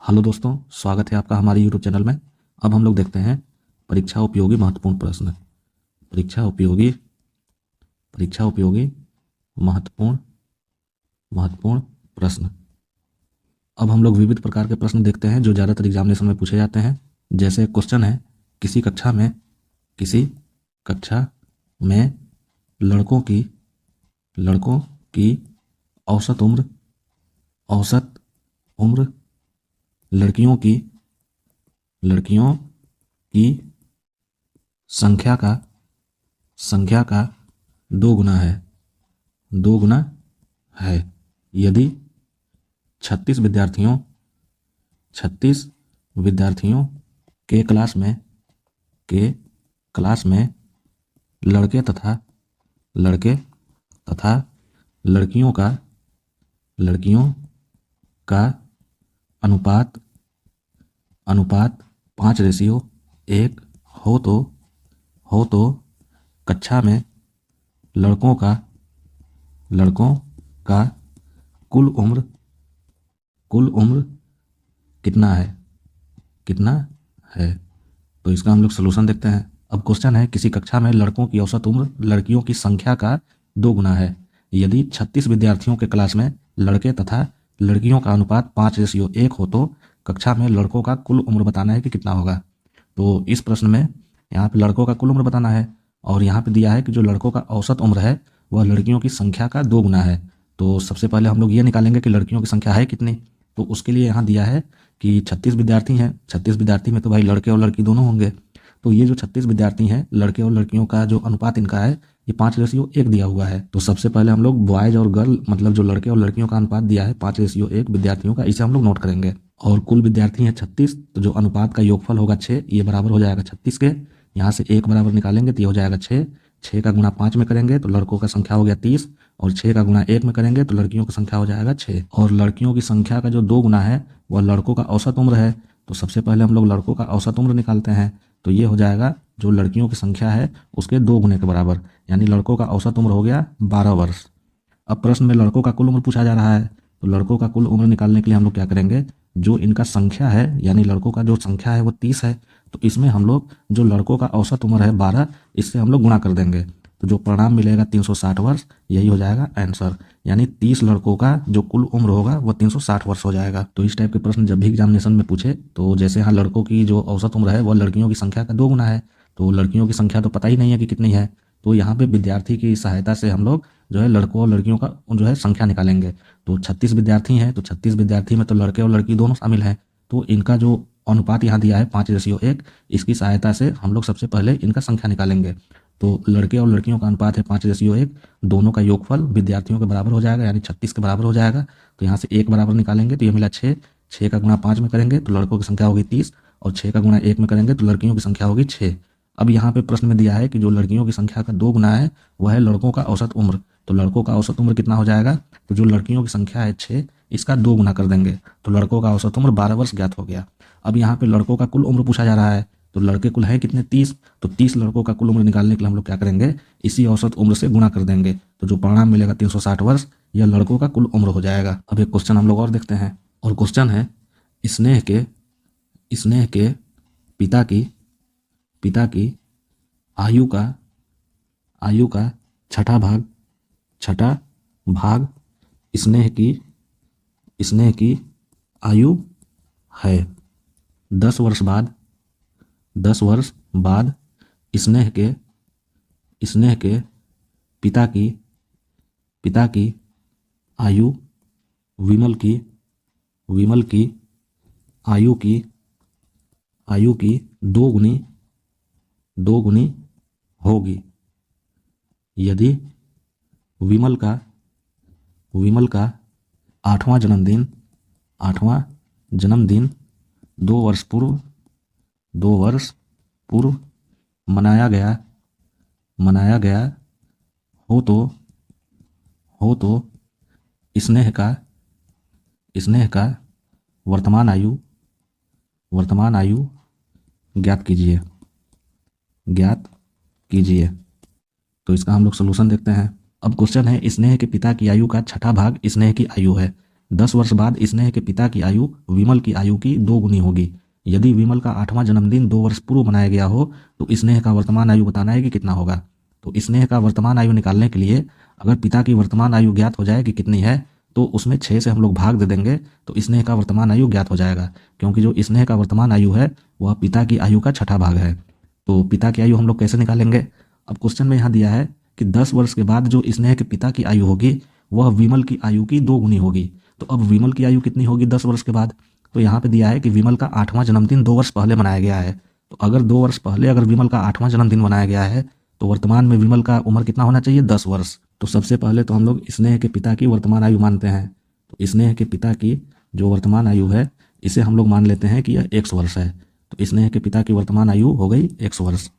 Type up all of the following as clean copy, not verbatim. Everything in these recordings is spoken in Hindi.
हेलो दोस्तों, स्वागत है आपका हमारे यूट्यूब चैनल में। अब हम लोग देखते हैं परीक्षा उपयोगी महत्वपूर्ण प्रश्न। परीक्षा उपयोगी महत्वपूर्ण महत्वपूर्ण प्रश्न। अब हम लोग विविध प्रकार के प्रश्न देखते हैं जो ज़्यादातर एग्जामिनेशन में पूछे जाते हैं। जैसे क्वेश्चन है, किसी कक्षा में लड़कों की औसत उम्र लड़कियों की संख्या का 2 गुना है। यदि 36 विद्यार्थियों के क्लास में लड़के तथा लड़कियों का अनुपात 5:1 हो तो कक्षा में लड़कों का कुल उम्र कितना है। तो इसका हम लोग सलूशन देखते हैं। अब क्वेश्चन है, किसी कक्षा में लड़कों की औसत उम्र लड़कियों की संख्या का 2 गुना है। यदि 36 विद्यार्थियों के क्लास में लड़के तथा लड़कियों का अनुपात 5:1 हो तो कक्षा में लड़कों का कुल उम्र बताना है कि कितना होगा। तो इस प्रश्न में यहाँ पे लड़कों का कुल उम्र बताना है और यहाँ पे दिया है कि जो लड़कों का औसत उम्र है वह लड़कियों की संख्या का 2 गुना है। तो सबसे पहले हम लोग ये निकालेंगे कि लड़कियों की संख्या है कितनी। तो उसके लिए यहाँ दिया है कि 36 विद्यार्थी हैं। 36 विद्यार्थी में तो भाई लड़के और लड़की दोनों होंगे। तो ये जो 36 विद्यार्थी हैं, लड़के और लड़कियों का जो अनुपात इनका है ये 5:1 दिया हुआ है। तो सबसे पहले हम लोग बॉयज और गर्ल मतलब जो लड़के और लड़कियों का अनुपात दिया है 5:1 विद्यार्थियों का, इसे हम लोग नोट करेंगे। और कुल विद्यार्थी हैं 36, तो जो अनुपात का योगफल होगा 6, ये बराबर हो जाएगा 36 के। यहाँ से 1 बराबर निकालेंगे तो ये हो जाएगा 6। 6 का गुणा 5 में करेंगे तो लड़कों का संख्या हो गया 30 और 6 का गुणा 1 में करेंगे तो लड़कियों की संख्या हो जाएगा 6। और लड़कियों की संख्या का जो 2 गुना है वह लड़कों का औसत उम्र है। तो सबसे पहले हम लोग लड़कों का औसत उम्र निकालते हैं। तो ये हो जाएगा जो लड़कियों की संख्या है उसके 2 गुने के बराबर, यानी लड़कों का औसत उम्र हो गया 12 वर्ष। अब प्रश्न में लड़कों का कुल उम्र पूछा जा रहा है, तो लड़कों का कुल उम्र निकालने के लिए हम लोग क्या करेंगे, जो इनका संख्या है यानी लड़कों का जो संख्या है वो 30 है, तो इसमें हम लोग जो लड़कों का औसत उम्र है 12, इससे हम लोग गुणा कर देंगे। तो जो परिणाम मिलेगा 360 वर्ष, यही हो जाएगा आंसर। यानी 30 लड़कों का जो कुल उम्र होगा वो 360 वर्ष हो जाएगा। तो इस टाइप के प्रश्न जब भी एग्जामिनेशन में पूछे, तो जैसे यहाँ लड़कों की जो औसत उम्र है वह लड़कियों की संख्या का 2 गुना है, तो लड़कियों की संख्या तो पता ही नहीं है कि कितनी है। तो यहाँ पे विद्यार्थी की सहायता से हम लोग जो है लड़कों और लड़कियों का जो है संख्या निकालेंगे। तो 36 विद्यार्थी हैं, तो 36 विद्यार्थी में तो लड़के और लड़की दोनों शामिल हैं। तो इनका जो अनुपात यहाँ दिया है 5:1, इसकी सहायता से हम लोग सबसे पहले इनका संख्या निकालेंगे। तो लड़के और लड़कियों का अनुपात है 5:1, दोनों का योगफल विद्यार्थियों के बराबर हो जाएगा यानी 36 के बराबर हो जाएगा। तो यहाँ से 1 बराबर निकालेंगे तो ये मिला 6। 6 का गुणा 5 में करेंगे तो लड़कों की संख्या होगी 30 और 6 का गुणा 1 में करेंगे तो लड़कियों की संख्या होगी 6। अब यहाँ पे प्रश्न में दिया है कि जो लड़कियों की संख्या का 2 गुना है वह है लड़कों का औसत उम्र। तो लड़कों का औसत उम्र कितना हो जाएगा, तो जो लड़कियों की संख्या है 6, इसका 2 गुना कर देंगे तो लड़कों का औसत उम्र 12 वर्ष ज्ञात हो गया। अब यहाँ पे लड़कों का कुल उम्र पूछा जा रहा है, तो लड़के कुल हैं कितने 30, तो 30 लड़कों का कुल उम्र निकालने के लिए हम लोग क्या करेंगे, इसी औसत उम्र से गुणा कर देंगे। तो जो परिणाम मिलेगा 360 वर्ष, यह लड़कों का कुल उम्र हो जाएगा। अब एक क्वेश्चन हम लोग और देखते हैं, और क्वेश्चन है, स्नेह के पिता की आयु का छठा भाग स्नेह की आयु है। 10 वर्ष बाद स्नेह के पिता की आयु विमल की आयु की 2 गुनी होगी। यदि विमल का 8वां जन्मदिन 2 वर्ष पूर्व मनाया गया हो तो स्नेह का वर्तमान आयु ज्ञात कीजिए। तो इसका हम लोग सलूशन देखते हैं। अब क्वेश्चन है, स्नेह के पिता की आयु का छठा भाग स्नेह की आयु है। 10 वर्ष बाद स्नेह के पिता की आयु विमल की आयु की 2 गुनी होगी। यदि विमल का 8वां जन्मदिन 2 वर्ष पूर्व मनाया गया हो तो स्नेह का वर्तमान आयु बताना है कि कितना होगा। तो स्नेह का वर्तमान आयु निकालने के लिए अगर पिता की वर्तमान आयु ज्ञात हो जाए कि कितनी है तो उसमें 6 से हम लोग भाग दे देंगे तो स्नेह का वर्तमान आयु ज्ञात हो जाएगा, क्योंकि जो स्नेह का वर्तमान आयु है वह पिता की आयु का छठा भाग है। तो पिता की आयु हम लोग कैसे निकालेंगे? अब क्वेश्चन में यहाँ दिया है कि 10 वर्ष के बाद जो स्नेह के पिता की आयु होगी वह विमल की आयु की 2 गुनी होगी। तो अब विमल की आयु कितनी होगी 10 वर्ष के बाद? तो यहाँ पे दिया है कि विमल का 8वां जन्मदिन 2 वर्ष पहले मनाया गया है। तो अगर 2 वर्ष पहले अगर विमल का 8वां जन्मदिन मनाया गया है तो वर्तमान में विमल का उम्र कितना होना चाहिए? 10 वर्ष। तो सबसे पहले तो हम लोग स्नेह के पिता की वर्तमान आयु मानते हैं। तो स्नेह के पिता की जो वर्तमान आयु है इसे हम लोग मान लेते हैं कि यह 100 वर्ष है। तो स्नेह के पिता की वर्तमान आयु हो गई 100 वर्ष।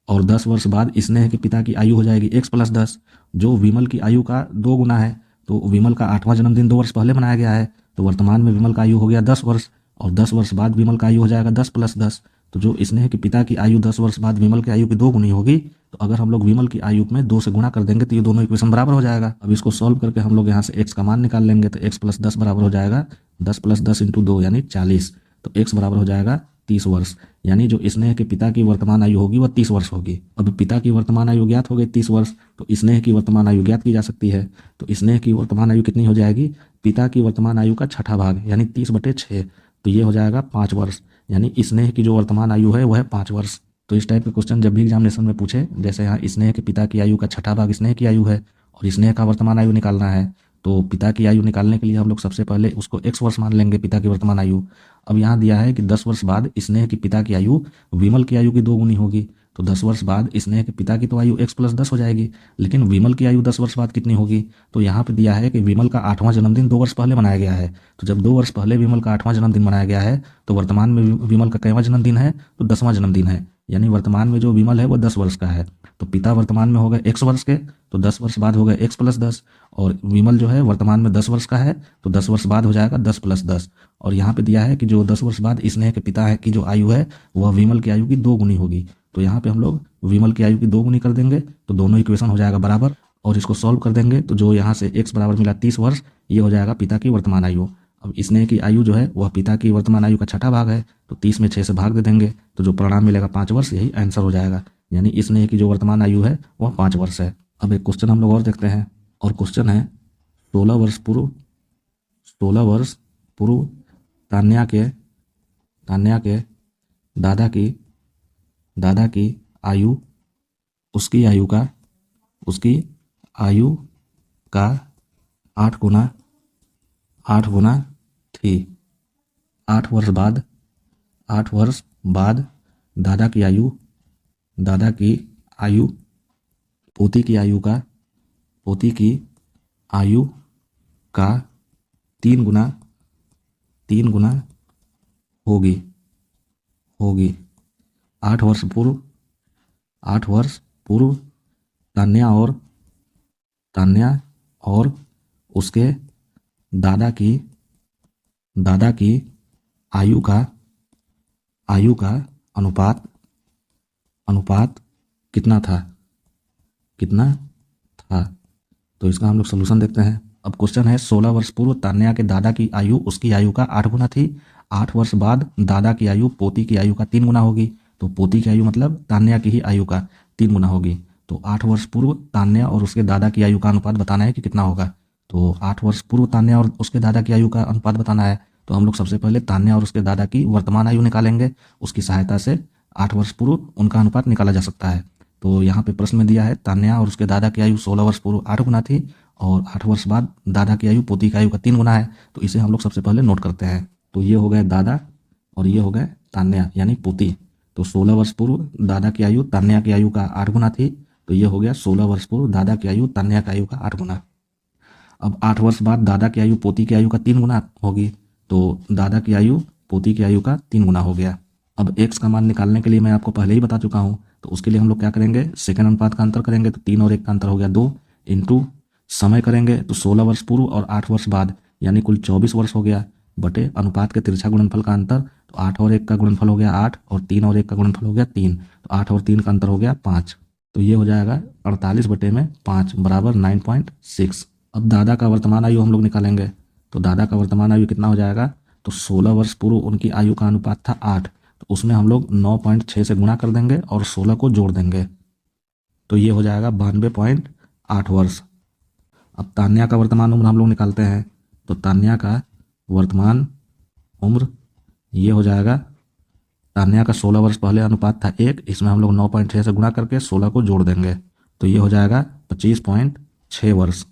और 10 वर्ष बाद स्नेह के पिता की आयु हो जाएगी 1 + 10, जो विमल की आयु का 2 गुना है। तो विमल का 8वां जन्मदिन 2 वर्ष पहले मनाया गया है, तो वर्तमान में विमल का आयु हो गया 10 वर्ष। और 10 वर्ष बाद विमल का आयु हो जाएगा 10 + 10। तो जो स्नेह के पिता की आयु 10 वर्ष बाद विमल की आयु की 2 गुनी होगी, तो अगर हम लोग विमल की आयु में 2 से गुणा कर देंगे तो ये दोनों इक्वेशन बराबर हो जाएगा। अब इसको सॉल्व करके हम लोग यहाँ से x का मान निकाल लेंगे। तो x + 10 बराबर हो जाएगा 10 + 10 × 2 यानी 40। तो x बराबर हो जाएगा 30 वर्ष। यानी जो स्नेह के पिता की वर्तमान आयु होगी वह 30 वर्ष होगी। अब पिता की वर्तमान आयु ज्ञात हो गई 30 वर्ष, तो स्नेह की वर्तमान आयु ज्ञात की जा सकती है। तो स्नेह की वर्तमान आयु कितनी हो जाएगी? पिता की वर्तमान आयु का छठा भाग यानी 30/6। तो ये हो जाएगा 5 वर्ष। यानी स्नेह की जो वर्तमान आयु है वह है 5 वर्ष। तो इस टाइप के क्वेश्चन जब भी एग्जामिनेशन में पूछे, जैसे यहाँ स्नेह के पिता की आयु का छठा भाग स्नेह की आयु है और स्नेह का वर्तमान आयु निकालना है, तो पिता की आयु निकालने के लिए हम लोग सबसे पहले उसको 100 वर्ष मान लेंगे पिता की वर्तमान आयु। अब यहाँ दिया है कि 10 वर्ष बाद स्नेह की पिता की आयु विमल की आयु की 2 गुनी होगी। तो 10 वर्ष बाद स्नेह के पिता की तो आयु x + 10 हो जाएगी, लेकिन विमल की आयु 10 वर्ष बाद कितनी होगी? तो यहाँ पे दिया है कि विमल का 8वां जन्मदिन 2 वर्ष पहले मनाया गया है। तो जब 2 वर्ष पहले विमल का 8वां जन्मदिन मनाया गया है तो वर्तमान में विमल का कैवां जन्मदिन है? तो 10वां जन्मदिन है। यानी वर्तमान में जो विमल है वो 10 वर्ष का है। तो पिता वर्तमान में हो गए 100 वर्ष के, तो 10 वर्ष बाद हो गए x + 10। और विमल जो है वर्तमान में 10 वर्ष का है, तो 10 वर्ष बाद हो जाएगा 10 + 10। और यहाँ पे दिया है कि जो 10 वर्ष बाद स्नेह के पिता है की जो आयु है वह विमल की आयु की 2 गुनी होगी। तो यहाँ पे हम लोग विमल की आयु की 2 गुनी कर देंगे तो दोनों इक्वेशन हो जाएगा बराबर। और इसको सॉल्व कर देंगे तो जो यहाँ से x बराबर मिला 30 वर्ष, ये हो जाएगा पिता की वर्तमान आयु। अब स्नेह की आयु जो है वह पिता की वर्तमान आयु का छठा भाग है, तो 30 में 6 से भाग दे देंगे तो जो परिणाम मिलेगा 5 वर्ष, यही आंसर हो जाएगा। यानी स्नेह की जो वर्तमान आयु है वह 5 वर्ष है। अब एक क्वेश्चन हम लोग और देखते हैं, और क्वेश्चन है 16 वर्ष पूर्व तान्या के दादा की आयु उसकी आयु का 8 गुना थी। 8 वर्ष बाद दादा की आयु पोती की आयु का 3 गुना होगी। 8 वर्ष पूर्व तान्या और उसके दादा की आयु का अनुपात कितना था? तो इसका हम लोग सोल्यूशन देखते हैं। अब क्वेश्चन है 16 वर्ष पूर्व तान्या के दादा की आयु उसकी आयु का 8 गुना थी। 8 वर्ष बाद दादा की आयु पोती की आयु का 3 गुना होगी। तो पोती की आयु मतलब तान्या की ही आयु का 3 गुना होगी। तो 8 वर्ष पूर्व तान्या और उसके दादा की आयु का अनुपात बताना है कि कितना होगा। तो 8 वर्ष पूर्व तान्या और उसके दादा की आयु का अनुपात बताना है, तो हम लोग सबसे पहले तान्या और उसके दादा की वर्तमान आयु निकालेंगे। उसकी सहायता से 8 वर्ष पूर्व उनका अनुपात निकाला जा सकता है। तो यहाँ पे प्रश्न में दिया है तान्या और उसके दादा की आयु 16 वर्ष पूर्व 8 गुना थी और 8 वर्ष बाद दादा की आयु पोती की आयु का 3 गुना है। तो इसे हम लोग सबसे पहले नोट करते हैं। तो ये हो गए दादा और ये हो गए तान्या यानी पोती। तो 16 वर्ष पूर्व दादा की आयु तान्या की आयु का 8 गुना थी, तो ये हो गया 16 वर्ष पूर्व दादा की आयु तान्या की आयु का 8 गुना। अब 8 वर्ष बाद दादा की आयु पोती की आयु का 3 गुना होगी, तो दादा की आयु पोती की आयु का 3 गुना हो गया। अब x का मान निकालने के लिए मैं आपको पहले ही बता चुका हूँ, तो उसके लिए हम लोग क्या करेंगे, सेकंड अनुपात का अंतर करेंगे। तो 3 और 1 का अंतर हो गया 2 इंटू समय करेंगे तो 16 वर्ष पूर्व और 8 वर्ष बाद यानी कुल 24 वर्ष हो गया, बटे अनुपात के तिरछा गुणनफल का अंतर। तो 8 और 1 का गुणनफल हो गया 8 और 3 और 1 का गुणनफल हो गया 3, तो 8 और 3 का अंतर हो गया 5। तो ये हो जाएगा 48/5 बराबर 9.6। अब दादा का वर्तमान आयु हम लोग निकालेंगे। तो दादा का वर्तमान आयु कितना हो जाएगा, तो 16 वर्ष पूर्व उनकी आयु का अनुपात था 8, तो उसमें हम लोग 9.6 से गुणा कर देंगे और 16 को जोड़ देंगे, तो ये हो जाएगा 92.8 वर्ष। अब तान्या का वर्तमान उम्र हम लोग निकालते हैं, तो तान्या का वर्तमान उम्र ये हो जाएगा, तान्या का 16 वर्ष पहले अनुपात था 1, इसमें हम लोग 9.6 से गुणा करके 16 को जोड़ देंगे, तो ये हो जाएगा 25.6 वर्ष।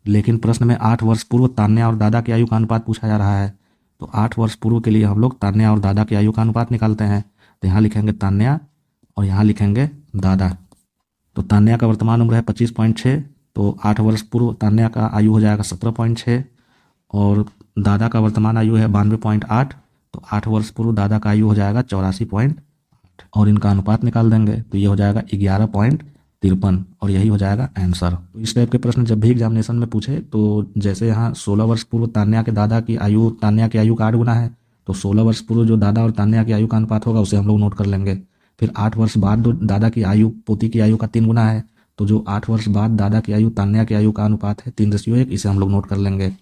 लेकिन प्रश्न में 8 वर्ष पूर्व तान्या और दादा की आयु का अनुपात पूछा जा रहा है, तो 8 वर्ष पूर्व के लिए हम लोग तान्या और दादा की आयु का अनुपात निकालते हैं, तो यहाँ लिखेंगे तान्या और यहाँ लिखेंगे दादा। तो तान्या का वर्तमान उम्र है 25.6, तो 8 वर्ष पूर्व तान्या का आयु हो जाएगा 17.6 और दादा का वर्तमान आयु है 92.8, तो 8 वर्ष पूर्व दादा का आयु हो जाएगा 84.8 और इनका अनुपात निकाल देंगे, तो ये हो जाएगा 11.53 और यही हो जाएगा आंसर। तो इस टाइप के प्रश्न जब भी एग्जामिनेशन में पूछे, तो जैसे यहाँ 16 वर्ष पूर्व तान्या के दादा की आयु तान्या की आयु का 8 गुना है, तो 16 वर्ष पूर्व जो दादा और तान्या की आयु का अनुपात होगा उसे हम लोग नोट कर लेंगे। फिर 8 वर्ष बाद जो दादा की आयु पोती की आयु का 3 गुना है, तो जो 8 वर्ष बाद दादा की आयु तान्या की आयु का अनुपात है 3:1, इसे हम लोग नोट कर लेंगे।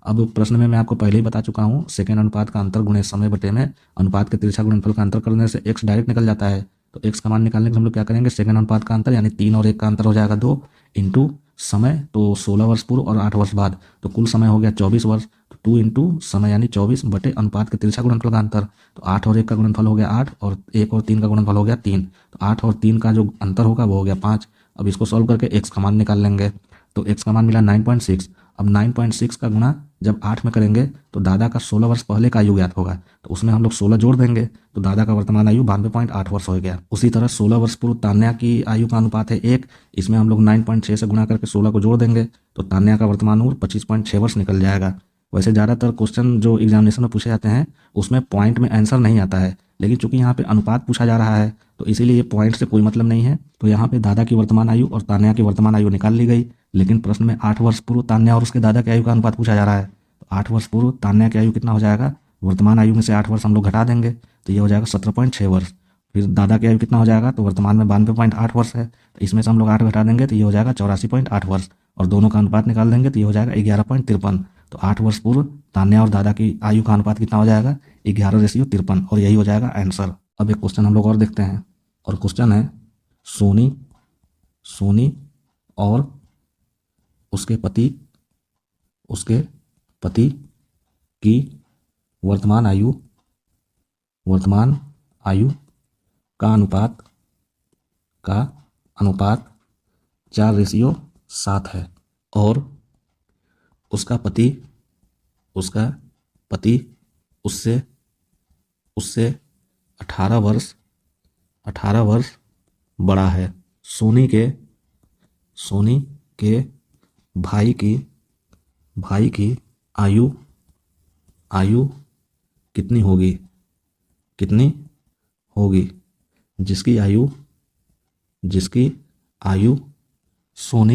अब प्रश्न में मैं आपको पहले ही बता चुका हूँ, सेकेंड अनुपात का अंतर गुणे समय बटे में अनुपात के तिरछा गुणनफल का अंतर करने से x डायरेक्ट निकल जाता है। तो x का मान निकालने के हम लोग क्या करेंगे, सेकेंड अनुपात का अंतर यानी 3 और 1 का अंतर हो जाएगा 2 इंटू समय, तो 16 वर्ष पूर्व और 8 वर्ष बाद, तो कुल समय हो गया 24 वर्ष, तो 2 इंटू समय यानी 24 बटे अनुपात के तिरछा गुणनफल का अंतर, तो 8 और 1 का गुणनफल हो गया 8 और 1 और 3 का गुणनफल हो गया 3, तो 8 और 3 का जो अंतर होगा वो हो गया 5। अब इसको सॉल्व करके x का मान निकाल लेंगे, तो x का मान मिला 9.6। अब 9.6 का गुणा जब 8 में करेंगे तो दादा का 16 वर्ष पहले का आयु ज्ञात होगा, तो उसमें हम लोग 16 जोड़ देंगे, तो दादा का वर्तमान आयु 92.8 वर्ष हो गया। उसी तरह 16 वर्ष पूर्व तान्या की आयु का अनुपात है 1, इसमें हम लोग 9.6 से गुणा करके 16 को जोड़ देंगे, तो तान्या का वर्तमान उम्र 25.6 वर्ष निकल जाएगा। वैसे ज़्यादातर क्वेश्चन जो एग्जामिनेशन में पूछे जाते हैं उसमें पॉइंट में आंसर नहीं आता है, लेकिन चूंकि यहाँ पे अनुपात पूछा जा रहा है तो इसीलिए ये पॉइंट से कोई मतलब नहीं है। तो यहाँ पे दादा की वर्तमान आयु और तान्या की वर्तमान आयु निकाल ली गई, लेकिन प्रश्न में 8 वर्ष पूर्व तान्या और उसके दादा की आयु का अनुपात पूछा जा रहा है, तो 8 वर्ष पूर्व तान्या की आयु कितना हो जाएगा, वर्तमान आयु में से 8 वर्ष हम लोग घटा देंगे, तो ये हो जाएगा 17.6 वर्ष। फिर दादा की आयु कितना हो जाएगा, तो वर्तमान में 92.8 वर्ष है, तो इसमें से हम लोग 8 घटा देंगे तो ये हो जाएगा 84.8 वर्ष और दोनों का अनुपात निकाल देंगे तो ये हो जाएगा 11.53। तो 8 वर्ष पूर्व तान्या और दादा की आयु का अनुपात कितना हो जाएगा, 11:53 और यही हो जाएगा आंसर। अब एक क्वेश्चन हम लोग और देखते हैं, और क्वेश्चन है सोनी और उसके पति की वर्तमान आयु का अनुपात 4:7 है और उसका पति उससे 18 वर्ष बड़ा है। सोनी के भाई की आयु कितनी होगी जिसकी आयु सोनी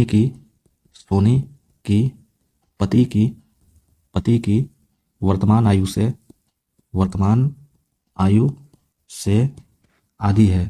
की पति की वर्तमान आयु से आधी है।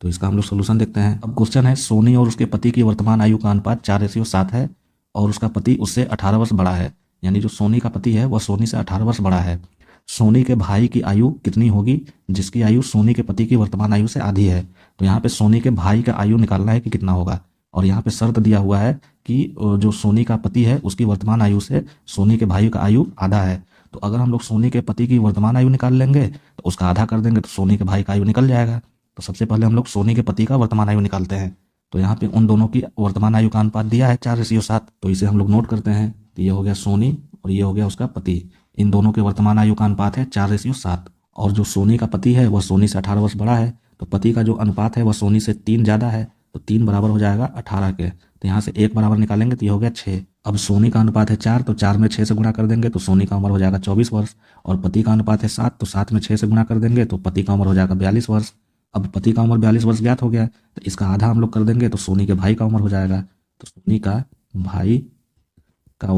तो इसका हम लोग सोल्यूशन देखते हैं। अब क्वेश्चन है सोनी और उसके पति की वर्तमान आयु का अनुपात 4:7 है और उसका पति उससे 18 वर्ष बड़ा है, यानी जो सोनी का पति है वह सोनी से 18 वर्ष बड़ा है। सोनी के भाई की आयु कितनी होगी जिसकी आयु सोनी के पति की वर्तमान आयु से आधी है। तो यहाँ पे सोनी के भाई का आयु निकालना है कि कितना होगा, और यहाँ पे शर्त दिया हुआ है कि जो सोनी का पति है उसकी वर्तमान आयु से सोनी के भाई का आयु आधा है। तो अगर हम लोग सोनी के पति की वर्तमान आयु निकाल लेंगे तो उसका आधा कर देंगे तो सोनी के भाई का आयु निकल जाएगा। तो सबसे पहले हम लोग सोनी के पति का वर्तमान आयु निकालते हैं। तो यहाँ पे उन दोनों की वर्तमान आयु का अनुपात दिया है 4:7, तो इसे हम लोग नोट करते हैं। तो ये हो गया सोनी और ये हो गया उसका पति, इन दोनों के वर्तमान आयु का अनुपात है 4:7 और जो सोनी का पति है वह सोनी से 18 वर्ष बड़ा है, तो पति का जो अनुपात है वह सोनी से 3 ज़्यादा है, तो 3 बराबर हो जाएगा 18 के। तो यहाँ से 1 बराबर निकालेंगे तो ये हो गया 6। अब सोनी का अनुपात है 4, तो 4 में 6 से गुणा कर देंगे तो सोनी का उम्र हो जाएगा 24 वर्ष, और पति का अनुपात है 7, तो 7 में 6 से गुणा कर देंगे तो पति का उम्र हो जाएगा 42 वर्ष। अब पति का उम्र 42 वर्ष ज्ञात हो गया, तो इसका आधा हम लोग कर देंगे तो सोनी के भाई का उम्र हो जाएगा। तो सोनी का भाई का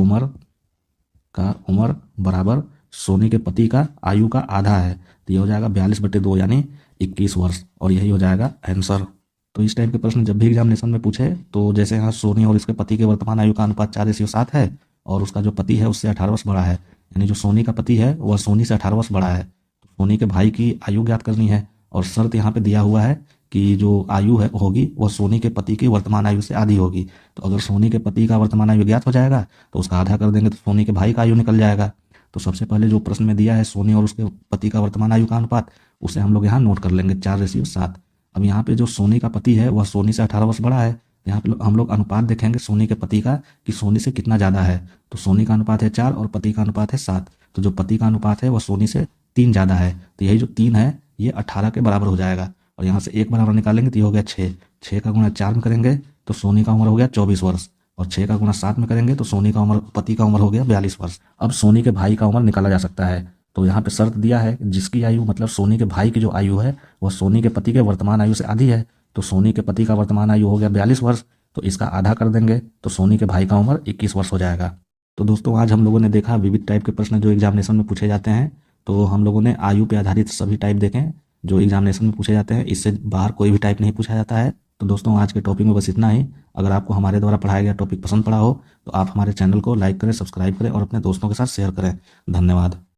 उम्र बराबर सोनी के पति का आयु का आधा है, तो ये हो जाएगा 42/2 यानी 21 वर्ष और यही हो जाएगा आंसर। तो इस टाइप के प्रश्न जब भी एग्जामिनेशन में पूछे, तो जैसे यहाँ सोनी और इसके पति के वर्तमान आयु का अनुपात 4:7 है और उसका जो पति है उससे 18 वर्ष बड़ा है, यानी जो सोनी का पति है वह सोनी से 18 वर्ष बड़ा है। तो सोनी के भाई की आयु ज्ञात करनी है और शर्त यहाँ पे दिया हुआ है कि जो आयु है होगी वह सोनी के पति की वर्तमान आयु से आधी होगी। तो अगर सोनी के पति का वर्तमान आयु ज्ञात हो जाएगा तो उसका आधा कर देंगे तो सोनी के भाई का आयु निकल जाएगा। तो सबसे पहले जो प्रश्न में दिया है सोनी और उसके पति का वर्तमान आयु का अनुपात, उसे हम लोग यहाँ नोट कर लेंगे 4:7। अब यहाँ पे जो सोनी का पति है वह सोनी से 18 वर्ष बड़ा है। यहाँ पे हम लोग अनुपात देखेंगे सोनी के पति का कि सोनी से कितना ज़्यादा है। तो सोनी का अनुपात है 4 और पति का अनुपात है 7। तो जो पति का अनुपात है वह सोनी से 3 ज़्यादा है। तो यही जो 3 है ये 18 के बराबर हो जाएगा और यहाँ से 1 बराबर निकालेंगे तो ये हो गया 6। 6 का गुणा 4 में करेंगे तो सोनी का उम्र हो गया 24 वर्ष और 6 का गुणा 7 में करेंगे तो सोनी का उम्र पति का उम्र हो गया 42 वर्ष। अब सोनी के भाई का उम्र निकाला जा सकता है। तो यहाँ पे शर्त दिया है जिसकी आयु मतलब सोनी के भाई की जो आयु है वह सोनी के पति के वर्तमान आयु से आधी है। तो सोनी के पति का वर्तमान आयु हो गया 42 वर्ष, तो इसका आधा कर देंगे तो सोनी के भाई का उम्र 21 वर्ष हो जाएगा। तो दोस्तों आज हम लोगों ने देखा विविध टाइप के प्रश्न जो एग्जामिनेशन में पूछे जाते हैं। तो हम लोगों ने आयु पे आधारित सभी टाइप देखें जो एग्जामिनेशन में पूछे जाते हैं, इससे बाहर कोई भी टाइप नहीं पूछा जाता है। तो दोस्तों आज के टॉपिक में बस इतना ही। अगर आपको हमारे द्वारा पढ़ाया गया टॉपिक पसंद पड़ा हो तो आप हमारे चैनल को लाइक करें, सब्सक्राइब करें और अपने दोस्तों के साथ शेयर करें। धन्यवाद।